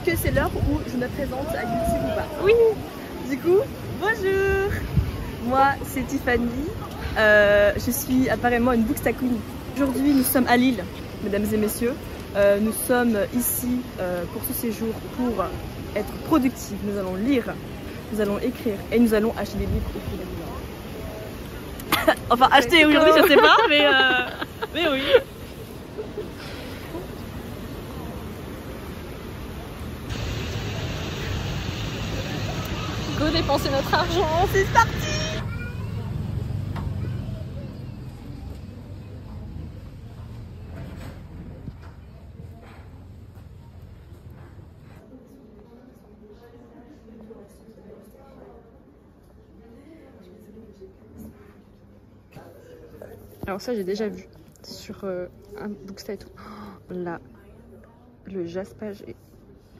que c'est l'heure où je me présente à YouTube ou pas? Oui. Du coup, bonjour. Moi, c'est Tiffany. Je suis apparemment une Booksta Queen. Aujourd'hui, nous sommes à Lille, mesdames et messieurs. Nous sommes ici pour ce séjour pour être productifs. Nous allons lire, nous allons écrire et nous allons acheter des livres au prix d'un million. Enfin, acheter aujourd'hui, je sais pas, mais oui. Go dépenser notre argent, C'est parti. Alors ça j'ai déjà vu sur un Booksta et tout. Oh, là, le jaspage est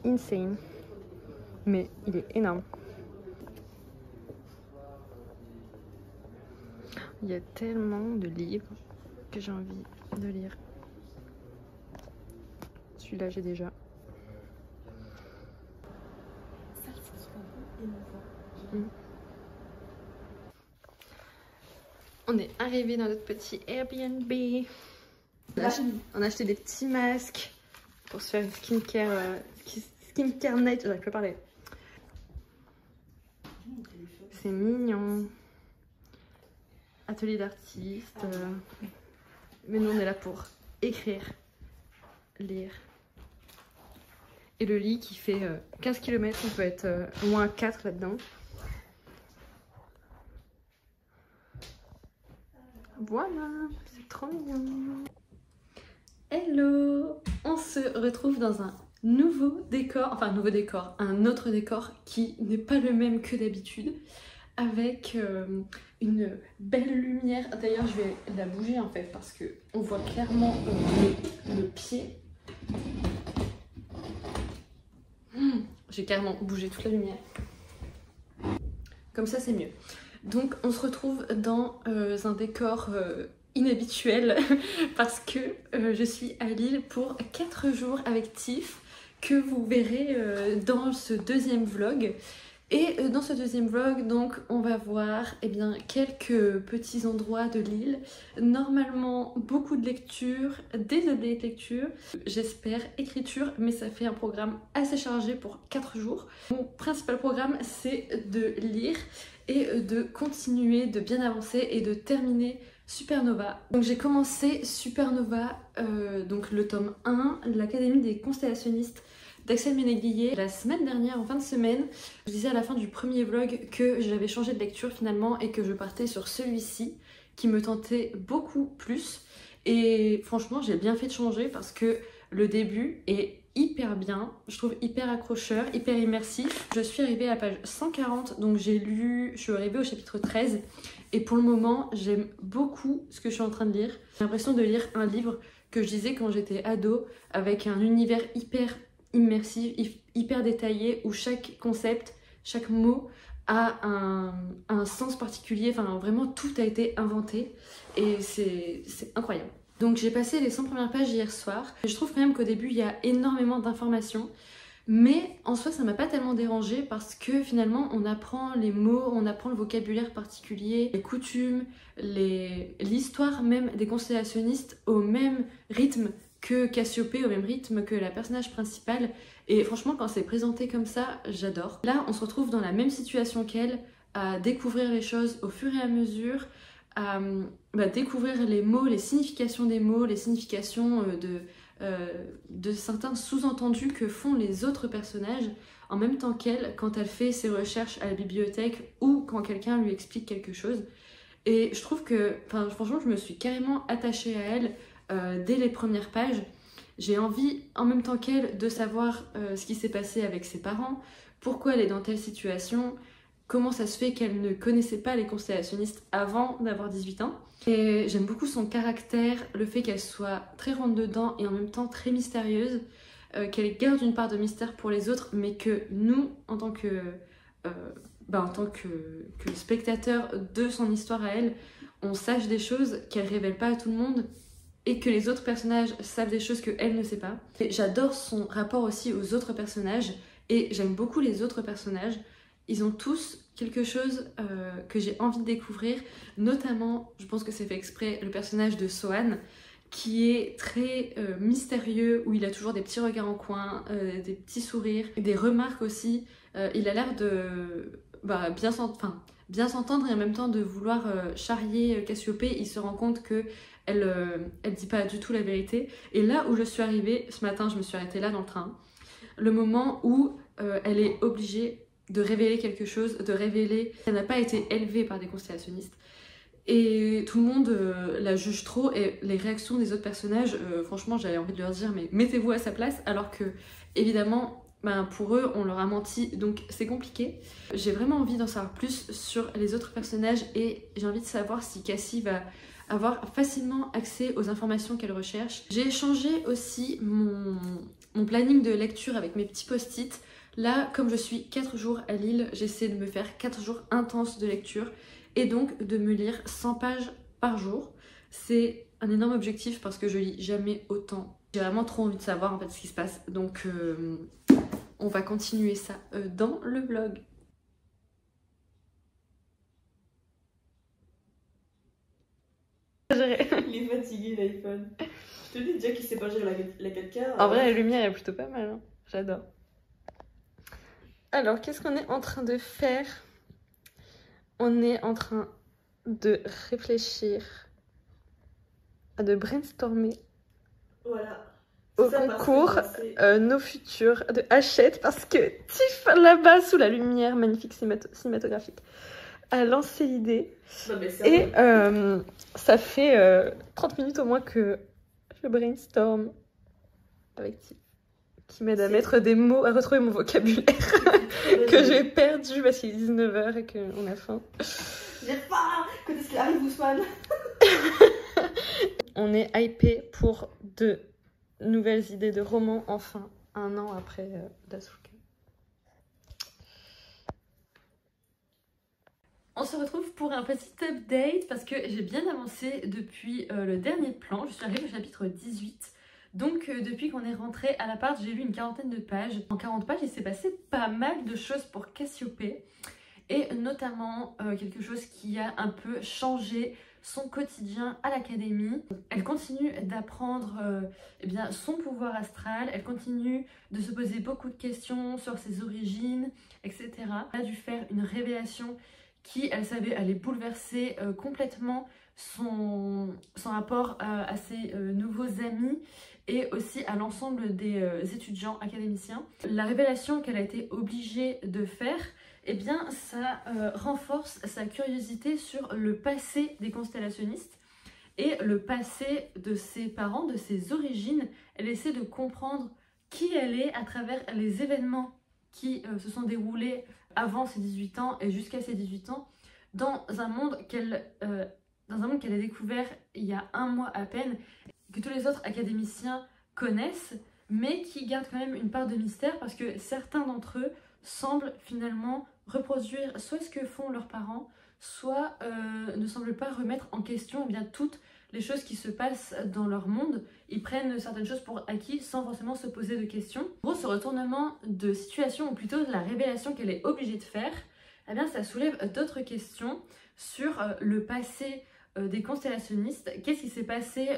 insane, mais il est énorme. Il y a tellement de livres que j'ai envie de lire. Celui-là j'ai déjà. On est arrivé dans notre petit Airbnb. On a acheté des petits masques pour se faire une skincare night. J'arrive plus à parler. C'est mignon. Atelier d'artiste. Mais nous on est là pour écrire, lire. Et le lit qui fait 15 km, on peut être au moins 4 là-dedans. Voilà, c'est trop mignon. Hello! On se retrouve dans un nouveau décor, enfin nouveau décor, un autre décor qui n'est pas le même que d'habitude, avec une belle lumière. D'ailleurs je vais la bouger en fait parce que on voit clairement le pied. J'ai carrément bougé toute la lumière. Comme ça c'est mieux. Donc on se retrouve dans un décor inhabituel parce que je suis à Lille pour 4 jours avec Tiff, que vous verrez dans ce deuxième vlog. Et dans ce deuxième vlog, donc, on va voir quelques petits endroits de Lille. Normalement, beaucoup de lecture, des ateliers de lecture, j'espère écriture, mais ça fait un programme assez chargé pour 4 jours. Mon principal programme, c'est de lire et de continuer, de bien avancer et de terminer Supernova. Donc j'ai commencé Supernova, donc le tome 1, l'Académie des constellationnistes d'Axel Ménéglier. La semaine dernière, en fin de semaine, je disais à la fin du premier vlog que j'avais changé de lecture finalement et que je partais sur celui-ci qui me tentait beaucoup plus. Et franchement, j'ai bien fait de changer parce que le début est hyper bien, je trouve hyper accrocheur, hyper immersif. Je suis arrivée à la page 140, donc je suis arrivée au chapitre 13 et pour le moment, j'aime beaucoup ce que je suis en train de lire. J'ai l'impression de lire un livre que je lisais quand j'étais ado avec un univers hyper immersif, hyper détaillé où chaque concept, chaque mot a un sens particulier, enfin vraiment tout a été inventé et c'est incroyable. Donc j'ai passé les 100 premières pages hier soir. Je trouve quand même qu'au début il y a énormément d'informations, mais en soi ça m'a pas tellement dérangée parce que finalement on apprend les mots, on apprend le vocabulaire particulier, les coutumes, l'histoire même des constellationnistes au même rythme que Cassiopée, au même rythme que la personnage principale. Et franchement quand c'est présenté comme ça, j'adore. Là on se retrouve dans la même situation qu'elle, à découvrir les choses au fur et à mesure, à découvrir les mots, les significations des mots, les significations de certains sous-entendus que font les autres personnages en même temps qu'elle quand elle fait ses recherches à la bibliothèque ou quand quelqu'un lui explique quelque chose. Et je trouve que, franchement, je me suis carrément attachée à elle dès les premières pages. J'ai envie, en même temps qu'elle, de savoir ce qui s'est passé avec ses parents, pourquoi elle est dans telle situation, comment ça se fait qu'elle ne connaissait pas les constellationnistes avant d'avoir 18 ans. Et j'aime beaucoup son caractère, le fait qu'elle soit très rentre-dedans et en même temps très mystérieuse, qu'elle garde une part de mystère pour les autres, mais que nous, en tant que spectateur de son histoire à elle, on sache des choses qu'elle révèle pas à tout le monde et que les autres personnages savent des choses qu'elle ne sait pas. J'adore son rapport aussi aux autres personnages et j'aime beaucoup les autres personnages. Ils ont tous quelque chose que j'ai envie de découvrir, notamment, je pense que c'est fait exprès, le personnage de Sohan, qui est très mystérieux, où il a toujours des petits regards en coin, des petits sourires, des remarques aussi. Il a l'air de bien s'entendre et en même temps de vouloir charrier Cassiopée. Il se rend compte que elle dit pas du tout la vérité. Et là où je suis arrivée, ce matin je me suis arrêtée là dans le train, le moment où elle est obligée de révéler quelque chose, de révéler qu'elle n'a pas été élevée par des constellationnistes. Et tout le monde la juge trop et les réactions des autres personnages, franchement j'avais envie de leur dire mais mettez-vous à sa place, alors que évidemment pour eux on leur a menti, donc c'est compliqué. J'ai vraiment envie d'en savoir plus sur les autres personnages et j'ai envie de savoir si Cassie va avoir facilement accès aux informations qu'elle recherche. J'ai échangé aussi mon planning de lecture avec mes petits post-it. Là, comme je suis 4 jours à Lille, j'essaie de me faire 4 jours intenses de lecture et donc de me lire 100 pages par jour. C'est un énorme objectif parce que je lis jamais autant. J'ai vraiment trop envie de savoir en fait ce qui se passe, donc on va continuer ça dans le vlog. Il est fatigué l'iPhone. Je te dis déjà qu'il sait pas gérer la 4K. En vrai la lumière est plutôt pas mal, hein. J'adore. Alors qu'est-ce qu'on est en train de faire? On est en train de réfléchir, de brainstormer, voilà, au concours nos futurs de Hachette, parce que Tiff là-bas sous la lumière magnifique cinématographique a lancé l'idée. Et ça fait 30 minutes au moins que je brainstorm avec Tiff, qui m'aide à mettre des mots, à retrouver mon vocabulaire que j'ai perdu parce qu'il est 19 h et qu'on a faim. J'ai faim. Quand est-ce qu'il arrive, Ousmane? On est hypé pour de nouvelles idées de romans, enfin, 1 an après Dasuka. On se retrouve pour un petit update parce que j'ai bien avancé depuis le dernier plan. Je suis arrivée au chapitre 18. Donc depuis qu'on est rentré à l'appart, j'ai lu une 40aine de pages. En 40 pages, il s'est passé pas mal de choses pour Cassiopée. Et notamment quelque chose qui a un peu changé son quotidien à l'académie. Elle continue d'apprendre son pouvoir astral, elle continue de se poser beaucoup de questions sur ses origines, etc. Elle a dû faire une révélation qui, elle savait, allait bouleverser complètement son rapport à ses nouveaux amis et aussi à l'ensemble des étudiants académiciens. La révélation qu'elle a été obligée de faire, eh bien, ça renforce sa curiosité sur le passé des constellationnistes et le passé de ses parents, de ses origines. Elle essaie de comprendre qui elle est à travers les événements qui se sont déroulés avant ses 18 ans et jusqu'à ses 18 ans, dans un monde qu'elle a découvert il y a 1 mois à peine, que tous les autres académiciens connaissent, mais qui gardent quand même une part de mystère parce que certains d'entre eux semblent finalement reproduire soit ce que font leurs parents, soit ne semblent pas remettre en question toutes les choses qui se passent dans leur monde. Ils prennent certaines choses pour acquis sans forcément se poser de questions. En gros, ce retournement de situation, ou plutôt la révélation qu'elle est obligée de faire, eh bien, ça soulève d'autres questions sur le passé des constellationnistes. Qu'est-ce qui s'est passé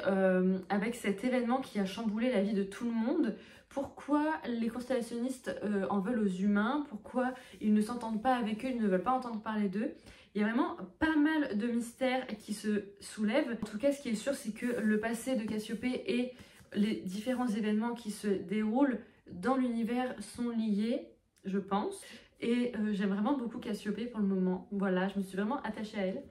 avec cet événement qui a chamboulé la vie de tout le monde? Pourquoi les constellationnistes en veulent aux humains? Pourquoi ils ne s'entendent pas avec eux, ils ne veulent pas entendre parler d'eux? Il y a vraiment pas mal de mystères qui se soulèvent. En tout cas, ce qui est sûr, c'est que le passé de Cassiopée et les différents événements qui se déroulent dans l'univers sont liés, je pense. Et j'aime vraiment beaucoup Cassiopée pour le moment. Voilà, je me suis vraiment attachée à elle.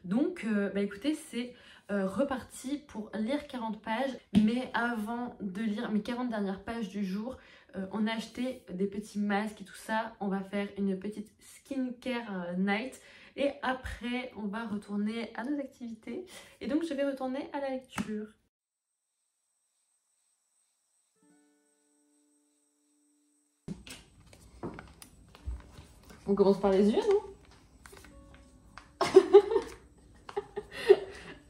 Donc, écoutez, c'est reparti pour lire 40 pages. Mais avant de lire mes 40 dernières pages du jour, on a acheté des petits masques et tout ça. On va faire une petite skincare night. Et après, on va retourner à nos activités. Et donc, je vais retourner à la lecture. On commence par les yeux, non?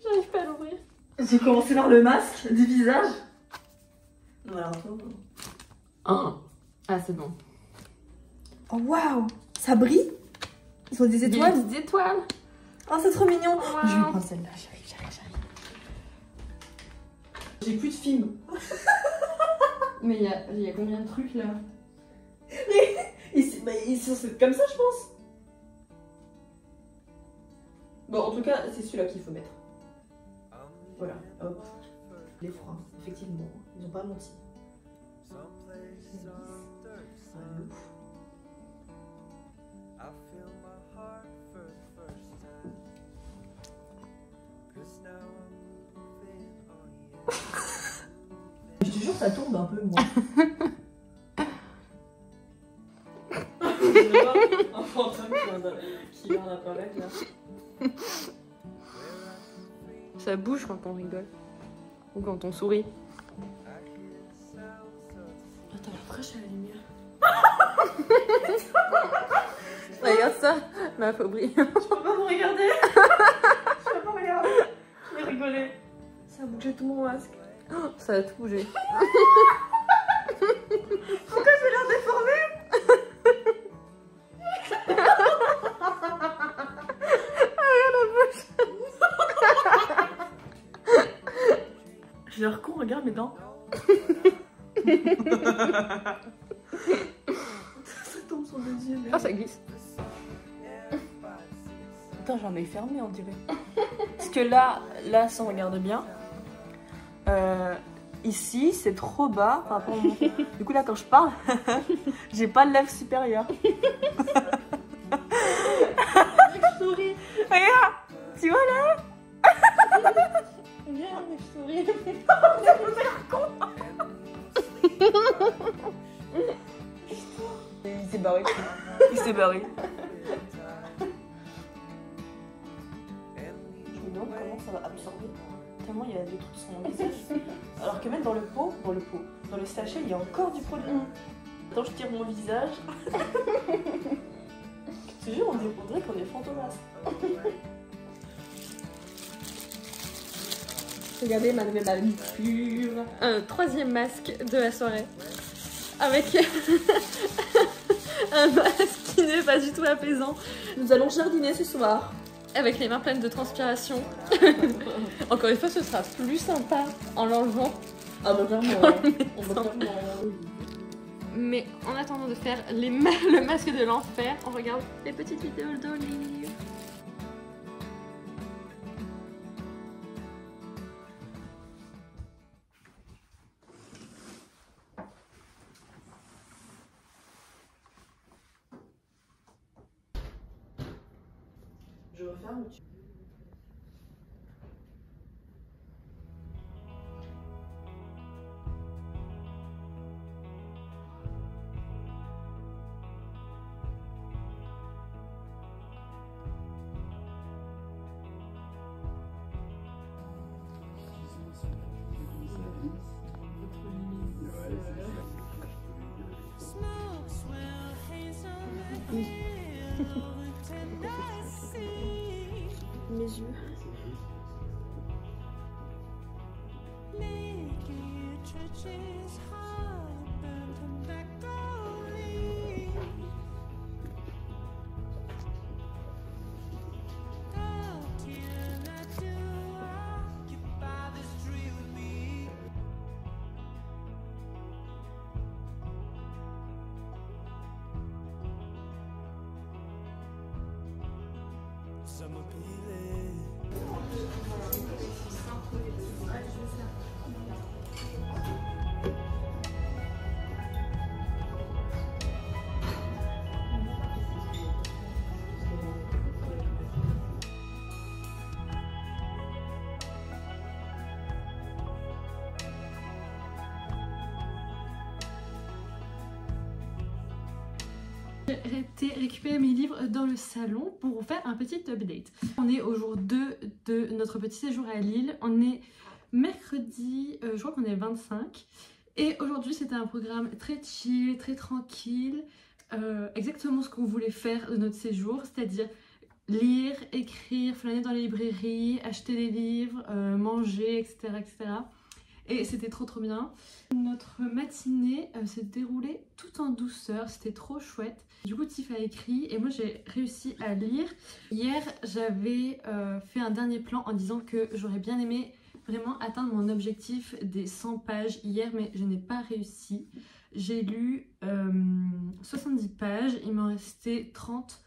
J'arrive pas à l'ouvrir. Tu veux commencer par le masque du visage? Voilà. Ah, c'est bon. Oh waouh, ça brille? Ils sont des étoiles? Des étoiles. Oh, c'est trop mignon. Wow. Je vais prendre celle-là, j'arrive. J'ai plus de film. Mais il y a combien de trucs là? Ils sont comme ça, je pense. Bon, en tout cas, c'est celui-là qu'il faut mettre. Voilà, hop. Les freins, effectivement, ils n'ont pas menti. Je te jure, ça tombe un peu, moi. Un fantôme qui en apparaît là. Ça bouge quand on rigole. Ou quand on sourit. Attends, pourquoi je suis à la lumière? Regarde ça, ma Faubry. Je peux pas me regarder. Je peux pas regarder. Je vais rigoler. Ça a bougé tout mon masque. Ça a tout bougé. Pourquoi j'ai l'air déformée? J'ai l'air con, regarde mes dents. Ça tombe sur les yeux. Ah, ça glisse. Putain, j'en ai fermé, on dirait. Parce que là, si on regarde bien, ici, c'est trop bas par rapport au menton. Du coup, là, quand je parle, j'ai pas de lèvres supérieures. Je souris. Regarde, tu vois là? Regarde, je souris. Il s'est barré. Il s'est barré. Je me demande comment ça va absorber. Tellement il y a des trucs sur mon visage. Alors que même dans le sachet, il y a encore du produit. Attends, je tire mon visage. Je te jure, on dirait qu'on est fantomas. Regardez ma nouvelle manucure. Un troisième masque de la soirée. Avec un masque qui n'est pas du tout apaisant. Nous allons jardiner ce soir. Avec les mains pleines de transpiration. Encore une fois, ce sera plus sympa en l'enlevant. Ah bah clairement, on va clairement... Mais en attendant de faire le masque de l'enfer, on regarde les petites vidéos d'Olive. Je referme ou tu... Mes yeux. J'ai été récupérer mes livres dans le salon pour vous faire un petit update. On est au jour 2 de notre petit séjour à Lille. On est mercredi, je crois qu'on est le 25. Et aujourd'hui c'était un programme très chill, très tranquille. Exactement ce qu'on voulait faire de notre séjour, c'est-à-dire lire, écrire, flâner dans les librairies, acheter des livres, manger, etc., etc. Et c'était trop bien. Notre matinée s'est déroulée tout en douceur, c'était trop chouette. Du coup Tiff a écrit et moi j'ai réussi à lire. Hier j'avais fait un dernier plan en disant que j'aurais bien aimé vraiment atteindre mon objectif des 100 pages hier, mais je n'ai pas réussi. J'ai lu 70 pages, il m'en restait 30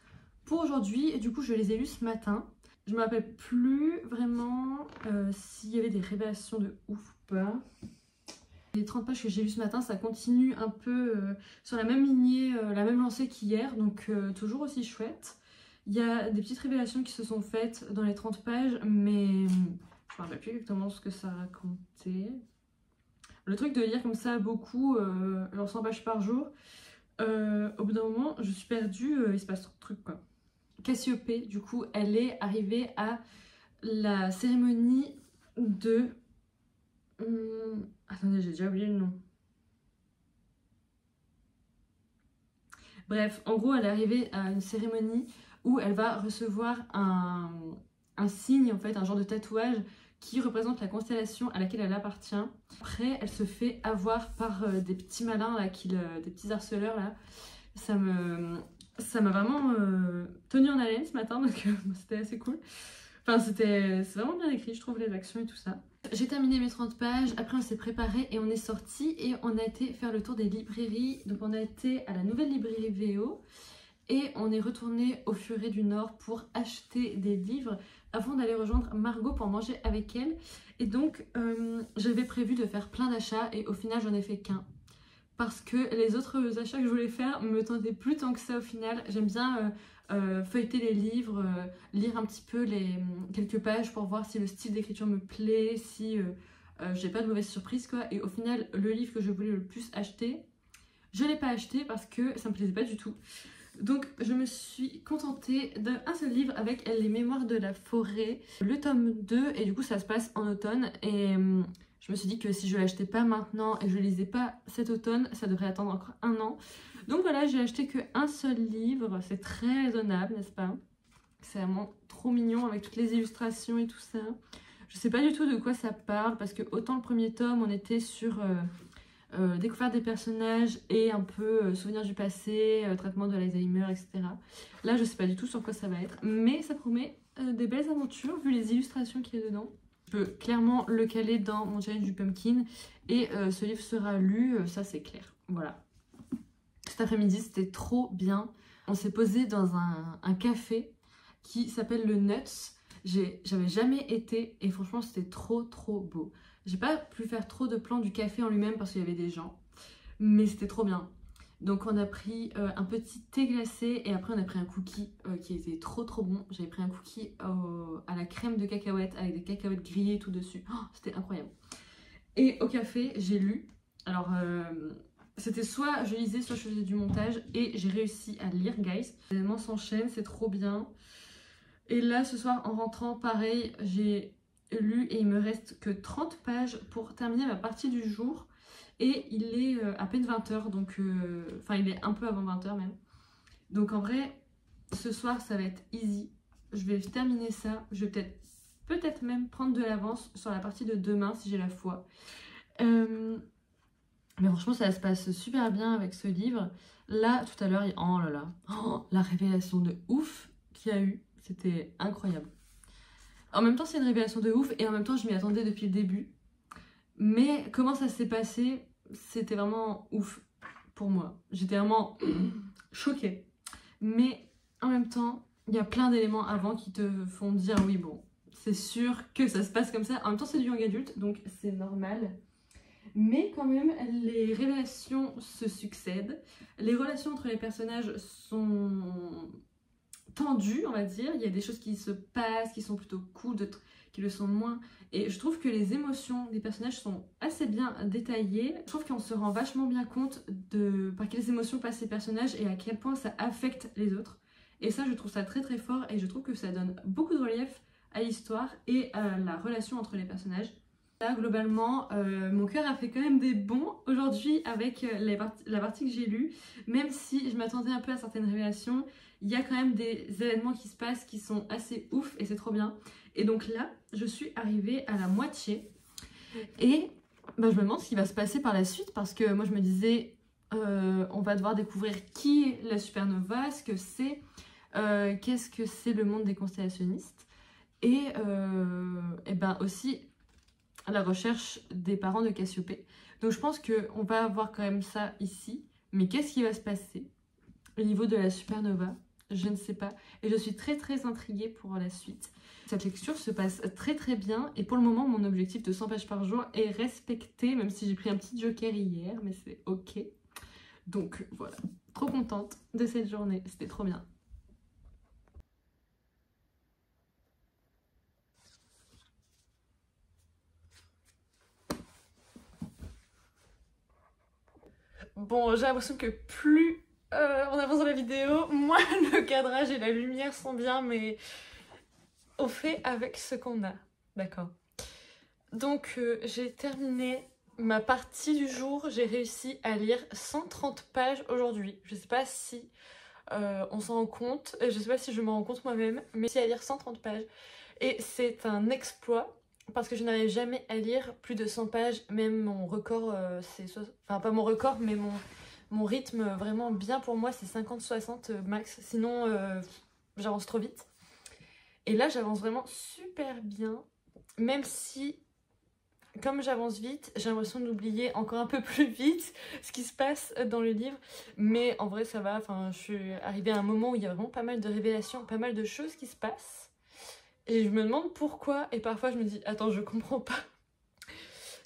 pour aujourd'hui et du coup je les ai lus ce matin. Je me rappelle plus vraiment s'il y avait des révélations de ouf ou pas. Les 30 pages que j'ai lues ce matin, ça continue un peu sur la même lignée, la même lancée qu'hier, donc toujours aussi chouette. Il y a des petites révélations qui se sont faites dans les 30 pages, mais je me rappelle plus exactement ce que ça racontait. Le truc de lire comme ça beaucoup, genre 100 pages par jour, au bout d'un moment, je suis perdue, il se passe trop de trucs quoi. Cassiopée, du coup, elle est arrivée à la cérémonie de... Attendez, j'ai déjà oublié le nom. Bref, en gros, elle est arrivée à une cérémonie où elle va recevoir un signe, en fait, un genre de tatouage qui représente la constellation à laquelle elle appartient. Après, elle se fait avoir par des petits malins, là, des petits harceleurs, là. Ça m'a vraiment tenu en haleine ce matin, donc c'était assez cool. Enfin, c'est vraiment bien écrit, je trouve, les actions et tout ça. J'ai terminé mes 30 pages, après on s'est préparé et on est sorti et on a été faire le tour des librairies. Donc on a été à la nouvelle librairie VO et on est retourné au Furet du Nord pour acheter des livres avant d'aller rejoindre Margot pour manger avec elle. Et donc j'avais prévu de faire plein d'achats et au final j'en ai fait qu'un. Parce que les autres achats que je voulais faire me tentaient plus tant que ça au final. J'aime bien feuilleter les livres, lire un petit peu quelques pages pour voir si le style d'écriture me plaît, si j'ai pas de mauvaise surprise quoi. Et au final, le livre que je voulais le plus acheter, je l'ai pas acheté parce que ça me plaisait pas du tout. Donc je me suis contentée d'un seul livre avec Les Mémoires de la Forêt, le tome 2, et du coup ça se passe en automne. Et je me suis dit que si je l'achetais pas maintenant et je le lisais pas cet automne, ça devrait attendre encore un an. Donc voilà, j'ai acheté qu'un seul livre, c'est très raisonnable, n'est-ce pas? C'est vraiment trop mignon avec toutes les illustrations et tout ça. Je sais pas du tout de quoi ça parle parce que autant le premier tome on était sur découverte des personnages et un peu souvenirs du passé, traitement de l'Alzheimer, etc. Là je sais pas du tout sur quoi ça va être, mais ça promet des belles aventures vu les illustrations qu'il y a dedans. Je peux clairement le caler dans mon challenge du pumpkin et ce livre sera lu, ça c'est clair. Voilà. Cet après-midi c'était trop bien. On s'est posé dans un café qui s'appelle le Nuts. J'avais jamais été et franchement c'était trop beau. J'ai pas pu faire trop de plans du café en lui-même parce qu'il y avait des gens, mais c'était trop bien. Donc on a pris un petit thé glacé et après on a pris un cookie qui était trop bon. J'avais pris un cookie à la crème de cacahuètes avec des cacahuètes grillées tout dessus. Oh, c'était incroyable. Et au café j'ai lu. Alors c'était soit je lisais soit je faisais du montage et j'ai réussi à lire guys. Les éléments s'enchaînent, c'est trop bien. Et là ce soir en rentrant pareil j'ai lu et il me reste que 30 pages pour terminer ma partie du jour. Et il est à peine 20h, donc enfin il est un peu avant 20h même. Donc en vrai, ce soir ça va être easy. Je vais terminer ça. Je vais peut-être même prendre de l'avance sur la partie de demain si j'ai la foi. Mais franchement ça se passe super bien avec ce livre. Là tout à l'heure, oh là là, oh, la révélation de ouf qu'il y a eu, c'était incroyable. En même temps c'est une révélation de ouf et en même temps je m'y attendais depuis le début. Mais comment ça s'est passé, c'était vraiment ouf pour moi. J'étais vraiment choquée. Mais en même temps, il y a plein d'éléments avant qui te font dire oui bon, c'est sûr que ça se passe comme ça. En même temps c'est du young adulte, donc c'est normal. Mais quand même, les révélations se succèdent. Les relations entre les personnages sont tendues, on va dire. Il y a des choses qui se passent, qui sont plutôt cool, d'autres qui le sont moins. Et je trouve que les émotions des personnages sont assez bien détaillées. Je trouve qu'on se rend vachement bien compte de par quelles émotions passent ces personnages et à quel point ça affecte les autres. Et ça, je trouve ça très fort et je trouve que ça donne beaucoup de relief à l'histoire et à la relation entre les personnages. Là, globalement, mon cœur a fait quand même des bonds aujourd'hui avec la partie que j'ai lue. Même si je m'attendais un peu à certaines révélations, il y a quand même des événements qui se passent qui sont assez ouf et c'est trop bien. Et donc là, je suis arrivée à la moitié. Et bah, je me demande ce qui va se passer par la suite parce que moi je me disais, on va devoir découvrir qui est la supernova, ce que c'est, qu'est-ce que c'est le monde des constellationnistes. Et ben aussi à la recherche des parents de Cassiopée. Donc je pense qu'on va avoir quand même ça ici. Mais qu'est-ce qui va se passer au niveau de la supernova? Je ne sais pas. Et je suis très très intriguée pour la suite. Cette lecture se passe très très bien. Et pour le moment, mon objectif de 100 pages par jour est respecté. Même si j'ai pris un petit joker hier. Mais c'est ok. Donc voilà. Trop contente de cette journée. C'était trop bien. Bon, j'ai l'impression que plus on avance dans la vidéo, moins le cadrage et la lumière sont bien, mais on fait avec ce qu'on a. D'accord. Donc, j'ai terminé ma partie du jour. J'ai réussi à lire 130 pages aujourd'hui. Je sais pas si on s'en rend compte, je sais pas si je m'en rends compte moi-même, mais j'ai réussi à lire 130 pages. Et c'est un exploit. Parce que je n'arrive jamais à lire plus de 100 pages, même mon record, c'est... Enfin, pas mon record, mais mon rythme vraiment bien pour moi, c'est 50-60 max. Sinon, j'avance trop vite. Et là, j'avance vraiment super bien, même si, comme j'avance vite, j'ai l'impression d'oublier encore un peu plus vite ce qui se passe dans le livre. Mais en vrai, ça va. Enfin, je suis arrivée à un moment où il y a vraiment pas mal de révélations, pas mal de choses qui se passent. Et je me demande pourquoi, et parfois je me dis, attends, je comprends pas.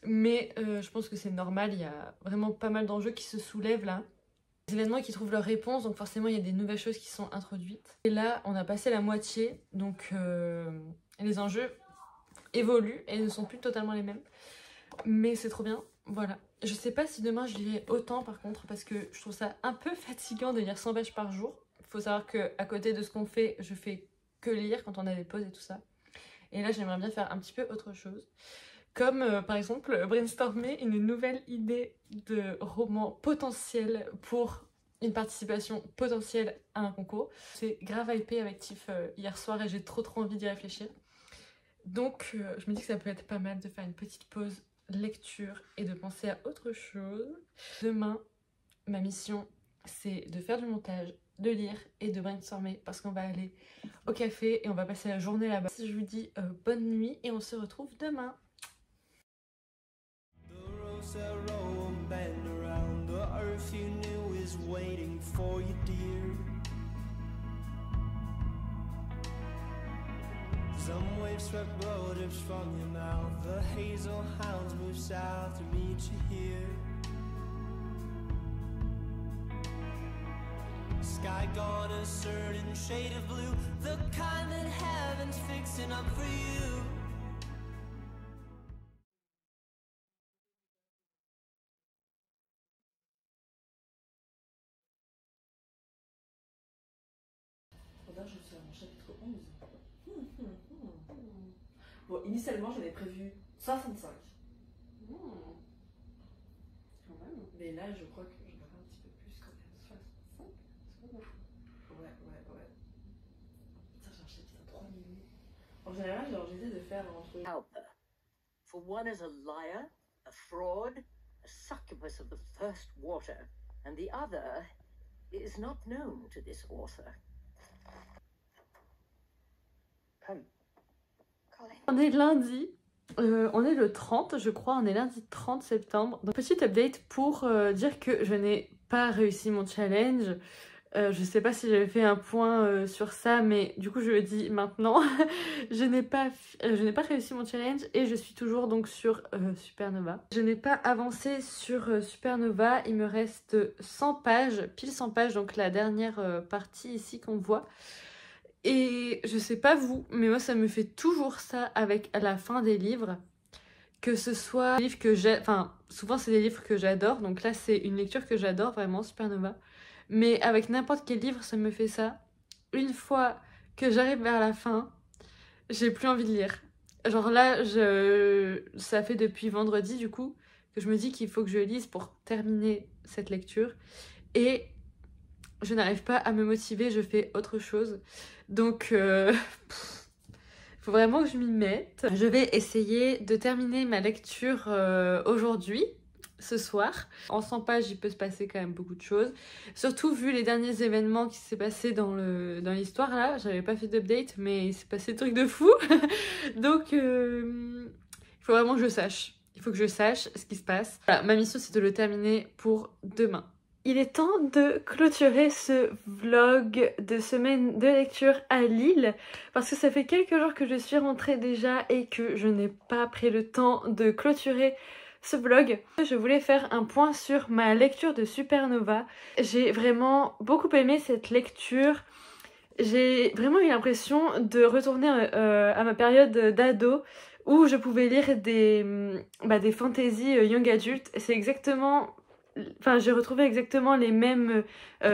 Mais je pense que c'est normal, il y a vraiment pas mal d'enjeux qui se soulèvent là. Des événements qui trouvent leur réponse, donc forcément il y a des nouvelles choses qui sont introduites. Et là, on a passé la moitié, donc les enjeux évoluent et ne sont plus totalement les mêmes. Mais c'est trop bien, voilà. Je sais pas si demain je lirai autant par contre, parce que je trouve ça un peu fatigant de lire 100 pages par jour. Il faut savoir qu'à côté de ce qu'on fait, je fais que lire quand on a des pauses et tout ça. Et là, j'aimerais bien faire un petit peu autre chose. Comme par exemple brainstormer une nouvelle idée de roman potentiel pour une participation potentielle à un concours. C'est grave hypé avec Tiff hier soir et j'ai trop envie d'y réfléchir. Donc je me dis que ça peut être pas mal de faire une petite pause lecture et de penser à autre chose. Demain, ma mission, c'est de faire du montage, de lire et de brainstormer parce qu'on va aller au café et on va passer la journée là-bas. Je vous dis bonne nuit et on se retrouve demain. Some waves struck boulders from your mouth. The hazel hounds move south to meet you here. Sky gone a certain shade of blue, the kind that heaven's fixing up for you. Là, je suis à mon chapitre 11. Bon, initialement, j'en ai prévu 65. Mais là, je crois que j'en ai un petit peu plus quand même. 65 ? Ouais. Putain, j'ai un chapitre à 3 minutes. En général, genre, j'essaie de faire entre... Helper. For one is a liar, a fraud, a succubus of the first water, and the other is not known to this author. Come. On est lundi, on est le 30 je crois, on est lundi 30 septembre. Donc petite update pour dire que je n'ai pas réussi mon challenge. Je sais pas si j'avais fait un point sur ça, mais du coup je le dis maintenant. je n'ai pas réussi mon challenge et je suis toujours donc sur Supernova. Je n'ai pas avancé sur Supernova, il me reste 100 pages, pile 100 pages, donc la dernière partie ici qu'on voit. Et je sais pas vous, mais moi ça me fait toujours ça avec la fin des livres. Que ce soit des livres que j'ai... Enfin, souvent c'est des livres que j'adore. Donc là c'est une lecture que j'adore vraiment, Supernova. Mais avec n'importe quel livre ça me fait ça. Une fois que j'arrive vers la fin, j'ai plus envie de lire. Genre là, ça fait depuis vendredi du coup que je me dis qu'il faut que je lise pour terminer cette lecture. Et je n'arrive pas à me motiver, je fais autre chose. Donc, faut vraiment que je m'y mette. Je vais essayer de terminer ma lecture aujourd'hui, ce soir. En 100 pages, il peut se passer quand même beaucoup de choses. Surtout vu les derniers événements qui s'est passé dans l'histoire là. J'avais pas fait d'update, mais il s'est passé des trucs de fou. Donc, il faut vraiment que je sache. Il faut que je sache ce qui se passe. Voilà, ma mission, c'est de le terminer pour demain. Il est temps de clôturer ce vlog de semaine de lecture à Lille parce que ça fait quelques jours que je suis rentrée déjà et que je n'ai pas pris le temps de clôturer ce vlog. Je voulais faire un point sur ma lecture de Supernova. J'ai vraiment beaucoup aimé cette lecture. J'ai vraiment eu l'impression de retourner à ma période d'ado où je pouvais lire des fantaisies young adult. C'est exactement... Enfin, j'ai retrouvé exactement les mêmes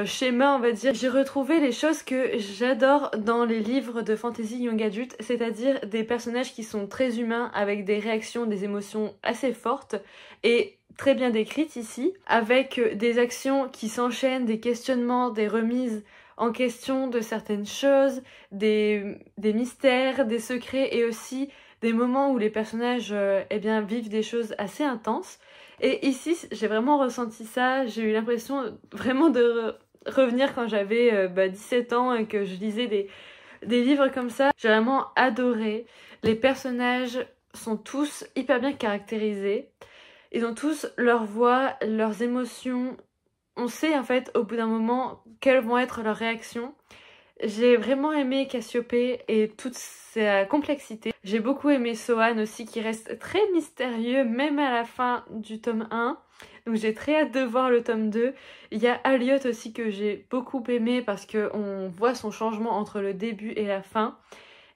schémas, on va dire. J'ai retrouvé les choses que j'adore dans les livres de fantasy young adult, c'est-à-dire des personnages qui sont très humains, avec des réactions, des émotions assez fortes et très bien décrites ici, avec des actions qui s'enchaînent, des questionnements, des remises en question de certaines choses, des mystères, des secrets et aussi des moments où les personnages vivent des choses assez intenses. Et ici, j'ai vraiment ressenti ça, j'ai eu l'impression vraiment de revenir quand j'avais 17 ans et que je lisais des livres comme ça. J'ai vraiment adoré. Les personnages sont tous hyper bien caractérisés. Ils ont tous leur voix, leurs émotions. On sait en fait au bout d'un moment quelles vont être leurs réactions. J'ai vraiment aimé Cassiopée et toute sa complexité. J'ai beaucoup aimé Sohan aussi qui reste très mystérieux même à la fin du tome 1. Donc j'ai très hâte de voir le tome 2. Il y a Aliot aussi que j'ai beaucoup aimé parce qu'on voit son changement entre le début et la fin.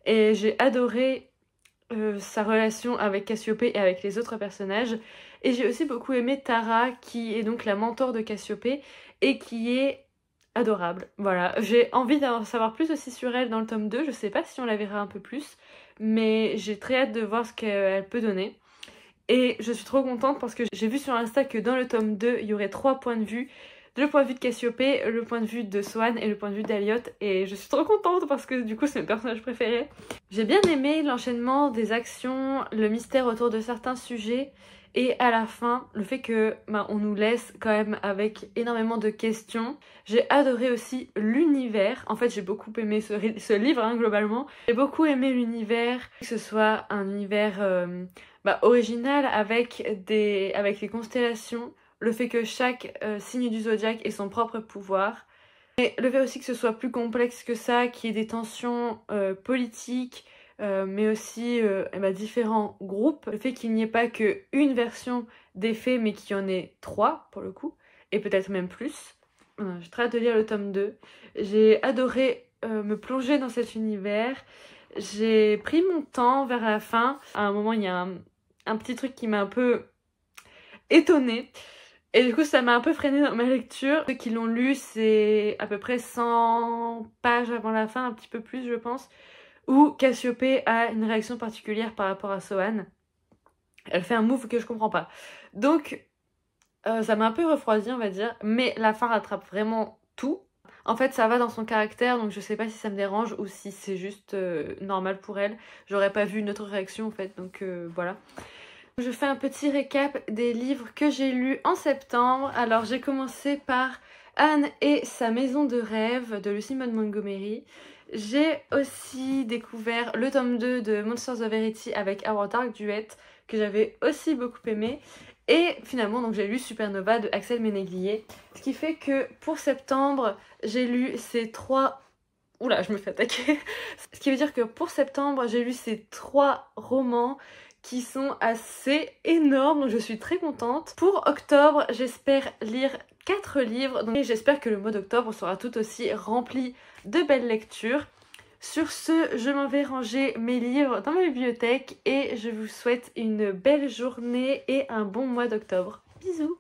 Et j'ai adoré sa relation avec Cassiopée et avec les autres personnages. Et j'ai aussi beaucoup aimé Tara qui est donc la mentor de Cassiopée et qui est adorable. Voilà, j'ai envie d'en savoir plus aussi sur elle dans le tome 2. Je sais pas si on la verra un peu plus, mais j'ai très hâte de voir ce qu'elle peut donner. Et je suis trop contente parce que j'ai vu sur Insta que dans le tome 2, il y aurait 3 points de vue. Le point de vue de Cassiopée, le point de vue de Sohan et le point de vue d'Aliot. Et je suis trop contente parce que du coup c'est mes personnages préférés. J'ai bien aimé l'enchaînement des actions, le mystère autour de certains sujets. Et à la fin, le fait que on nous laisse quand même avec énormément de questions. J'ai adoré aussi l'univers. En fait, j'ai beaucoup aimé ce livre, hein, globalement. J'ai beaucoup aimé l'univers, que ce soit un univers original avec les constellations. Le fait que chaque signe du zodiaque ait son propre pouvoir. Et le fait aussi que ce soit plus complexe que ça, qu'il y ait des tensions politiques, mais aussi différents groupes. Le fait qu'il n'y ait pas qu'une version des faits, mais qu'il y en ait 3 pour le coup, et peut-être même plus. J'ai très hâte de lire le tome 2. J'ai adoré me plonger dans cet univers. J'ai pris mon temps vers la fin. À un moment, il y a un petit truc qui m'a un peu étonnée. Et du coup, ça m'a un peu freinée dans ma lecture. Ceux qui l'ont lu, c'est à peu près 100 pages avant la fin, un petit peu plus, je pense, où Cassiopée a une réaction particulière par rapport à Sohan. Elle fait un move que je comprends pas. Donc, ça m'a un peu refroidi, on va dire. Mais la fin rattrape vraiment tout. En fait, ça va dans son caractère, donc je sais pas si ça me dérange ou si c'est juste normal pour elle. J'aurais pas vu une autre réaction, en fait, donc voilà. Je fais un petit récap des livres que j'ai lus en septembre. Alors j'ai commencé par Anne et sa maison de rêve de Lucy Maud Montgomery. J'ai aussi découvert le tome 2 de Monsters of Verity avec Our Dark Duet que j'avais aussi beaucoup aimé. Et finalement donc j'ai lu Supernova de Axel Ménéglier. Ce qui fait que pour septembre j'ai lu ces 3... Oula, je me fais attaquer. Ce qui veut dire que pour septembre j'ai lu ces 3 romans qui sont assez énormes, donc je suis très contente. Pour octobre, j'espère lire 4 livres, donc j'espère que le mois d'octobre sera tout aussi rempli de belles lectures. Sur ce, je m'en vais ranger mes livres dans ma bibliothèque et je vous souhaite une belle journée et un bon mois d'octobre. Bisous!